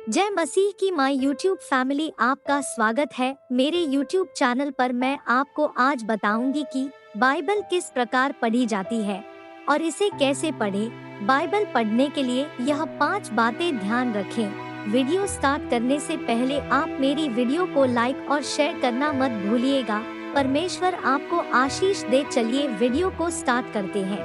जय मसीह की my YouTube family, आपका स्वागत है मेरे यूट्यूब चैनल पर। मैं आपको आज बताऊंगी कि बाइबल किस प्रकार पढ़ी जाती है और इसे कैसे पढ़ें। बाइबल पढ़ने के लिए यह 5 बातें ध्यान रखें। वीडियो स्टार्ट करने से पहले आप मेरी वीडियो को लाइक और शेयर करना मत भूलिएगा। परमेश्वर आपको आशीष दे। चलिए वीडियो को स्टार्ट करते हैं।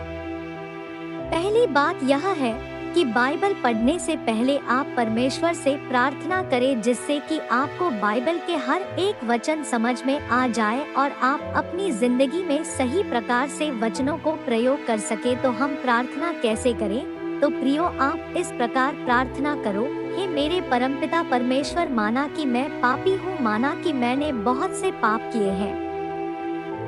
पहली बात यह है कि बाइबल पढ़ने से पहले आप परमेश्वर से प्रार्थना करें, जिससे कि आपको बाइबल के हर एक वचन समझ में आ जाए और आप अपनी जिंदगी में सही प्रकार से वचनों को प्रयोग कर सके। तो हम प्रार्थना कैसे करें? तो प्रियो, आप इस प्रकार प्रार्थना करो। हे मेरे परमपिता परमेश्वर, माना कि मैं पापी हूँ, माना कि मैंने बहुत से पाप किए हैं,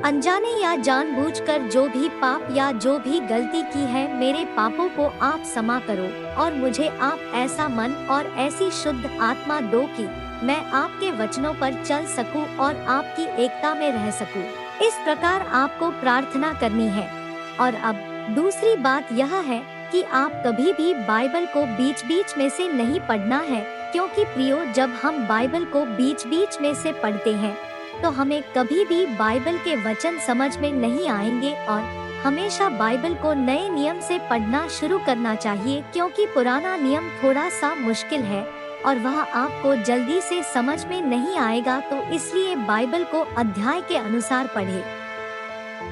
अनजाने या जानबूझकर जो भी पाप या जो भी गलती की है, मेरे पापों को आप क्षमा करो और मुझे आप ऐसा मन और ऐसी शुद्ध आत्मा दो कि मैं आपके वचनों पर चल सकूं और आपकी एकता में रह सकूं। इस प्रकार आपको प्रार्थना करनी है। और अब दूसरी बात यह है कि आप कभी भी बाइबल को बीच बीच में से नहीं पढ़ना है, क्योंकि प्रियो, जब हम बाइबल को बीच बीच में से पढ़ते हैं तो हमें कभी भी बाइबल के वचन समझ में नहीं आएंगे और हमेशा बाइबल को नए नियम से पढ़ना शुरू करना चाहिए, क्योंकि पुराना नियम थोड़ा सा मुश्किल है और वह आपको जल्दी से समझ में नहीं आएगा। तो इसलिए बाइबल को अध्याय के अनुसार पढ़े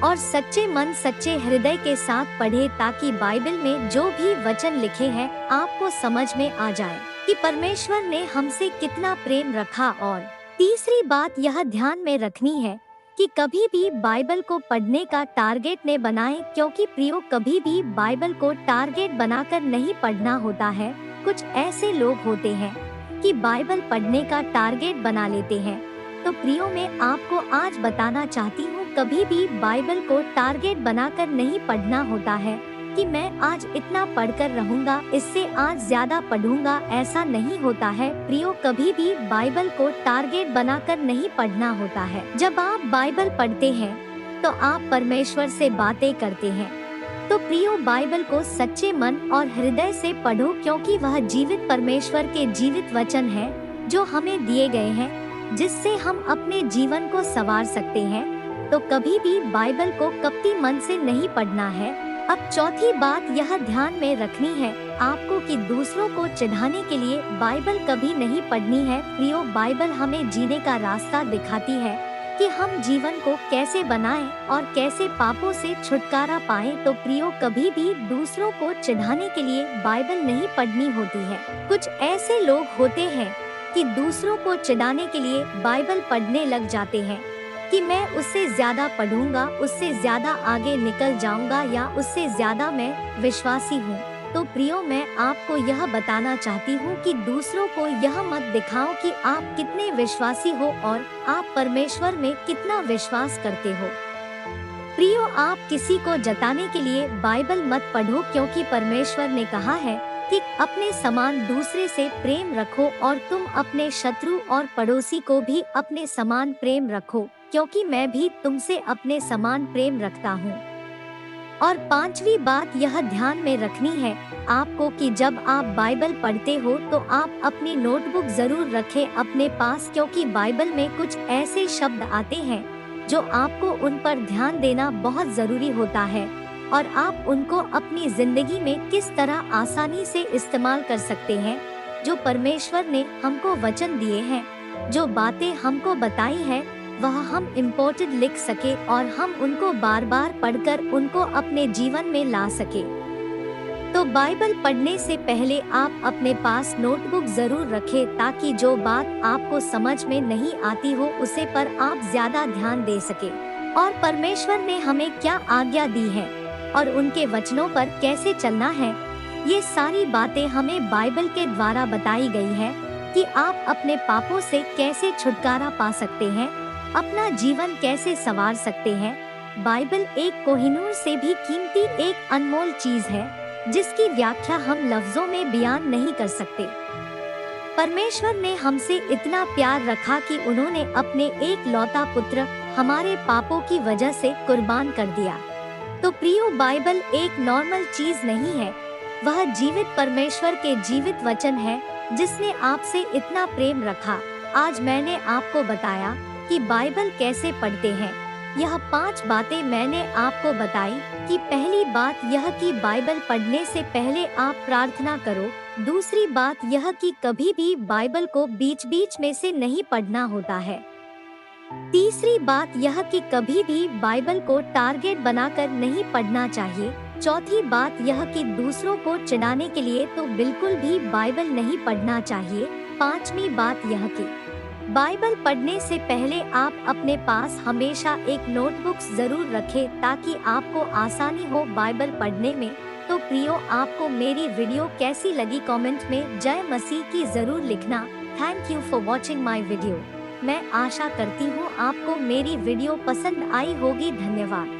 और सच्चे मन सच्चे हृदय के साथ पढ़े, ताकि बाइबल में जो भी वचन लिखे हैं आपको समझ में आ जाए कि परमेश्वर ने हमसे कितना प्रेम रखा। और तीसरी बात यह ध्यान में रखनी है कि कभी भी बाइबल को पढ़ने का टारगेट न बनाएं, क्योंकि प्रियो, कभी भी बाइबल को टारगेट बनाकर नहीं पढ़ना होता है। कुछ ऐसे लोग होते हैं कि बाइबल पढ़ने का टारगेट बना लेते हैं। तो प्रियो, मैं आपको आज बताना चाहती हूँ, कभी भी बाइबल को टारगेट बनाकर नहीं पढ़ना होता है कि मैं आज इतना पढ़कर रहूंगा, इससे आज ज्यादा पढ़ूंगा। ऐसा नहीं होता है प्रियो, कभी भी बाइबल को टारगेट बनाकर नहीं पढ़ना होता है। जब आप बाइबल पढ़ते हैं तो आप परमेश्वर से बातें करते हैं। तो प्रियो, बाइबल को सच्चे मन और हृदय से पढ़ो, क्योंकि वह जीवित परमेश्वर के जीवित वचन है जो हमें दिए गए हैं, जिससे हम अपने जीवन को संवार सकते हैं। तो कभी भी बाइबल को कपटी मन से नहीं पढ़ना है। अब चौथी बात यह ध्यान में रखनी है आपको कि दूसरों को चिढ़ाने के लिए बाइबल कभी नहीं पढ़नी है। प्रियो, बाइबल हमें जीने का रास्ता दिखाती है कि हम जीवन को कैसे बनाएं और कैसे पापों से छुटकारा पाएं। तो प्रियो, कभी भी दूसरों को चिढ़ाने के लिए बाइबल नहीं पढ़नी होती है। कुछ ऐसे लोग होते हैं कि दूसरों को चिढ़ाने के लिए बाइबल पढ़ने लग जाते हैं कि मैं उससे ज्यादा पढ़ूंगा, उससे ज्यादा आगे निकल जाऊंगा, या उससे ज्यादा मैं विश्वासी हूँ। तो प्रियो, मैं आपको यह बताना चाहती हूँ कि दूसरों को यह मत दिखाओ कि आप कितने विश्वासी हो और आप परमेश्वर में कितना विश्वास करते हो। प्रियो, आप किसी को जताने के लिए बाइबल मत पढ़ो, क्योंकि परमेश्वर ने कहा है कि अपने समान दूसरे से प्रेम रखो और तुम अपने शत्रु और पड़ोसी को भी अपने समान प्रेम रखो, क्योंकि मैं भी तुमसे अपने समान प्रेम रखता हूँ। और पांचवी बात यह ध्यान में रखनी है आपको कि जब आप बाइबल पढ़ते हो तो आप अपनी नोटबुक जरूर रखें अपने पास, क्योंकि बाइबल में कुछ ऐसे शब्द आते हैं जो आपको उन पर ध्यान देना बहुत जरूरी होता है और आप उनको अपनी जिंदगी में किस तरह आसानी से इस्तेमाल कर सकते हैं। जो परमेश्वर ने हमको वचन दिए हैं, जो बातें हमको बताई है, वह हम इम्पोर्टेंट लिख सके और हम उनको बार बार पढ़कर उनको अपने जीवन में ला सके। तो बाइबल पढ़ने से पहले आप अपने पास नोटबुक जरूर रखें, ताकि जो बात आपको समझ में नहीं आती हो उसे पर आप ज्यादा ध्यान दे सके और परमेश्वर ने हमें क्या आज्ञा दी है और उनके वचनों पर कैसे चलना है, ये सारी बातें हमें बाइबल के द्वारा बताई गई है कि आप अपने पापों से कैसे छुटकारा पा सकते हैं, अपना जीवन कैसे संवार सकते हैं। बाइबल एक कोहिनूर से भी कीमती, एक अनमोल चीज है जिसकी व्याख्या हम लफ्जों में बयान नहीं कर सकते। परमेश्वर ने हमसे इतना प्यार रखा कि उन्होंने अपने एक लौता पुत्र हमारे पापों की वजह से कुर्बान कर दिया। तो प्रियो, बाइबल एक नॉर्मल चीज नहीं है, वह जीवित परमेश्वर के जीवित वचन है जिसने आपसे इतना प्रेम रखा। आज मैंने आपको बताया कि बाइबल कैसे पढ़ते हैं। यह 5 बातें मैंने आपको बताई कि पहली बात यह कि बाइबल पढ़ने से पहले आप प्रार्थना करो। दूसरी बात यह कि कभी भी बाइबल को बीच बीच में से नहीं पढ़ना होता है। तीसरी बात यह कि कभी भी बाइबल को टारगेट बनाकर नहीं पढ़ना चाहिए। चौथी बात यह कि दूसरों को चिढ़ाने के लिए तो बिल्कुल भी बाइबल नहीं पढ़ना चाहिए। पांचवी बात यह कि बाइबल पढ़ने से पहले आप अपने पास हमेशा एक नोटबुक जरूर रखें ताकि आपको आसानी हो बाइबल पढ़ने में। तो प्रियो, आपको मेरी वीडियो कैसी लगी कमेंट में जय मसीह की जरूर लिखना। Thank you for watching my video. मैं आशा करती हूँ आपको मेरी वीडियो पसंद आई होगी। धन्यवाद।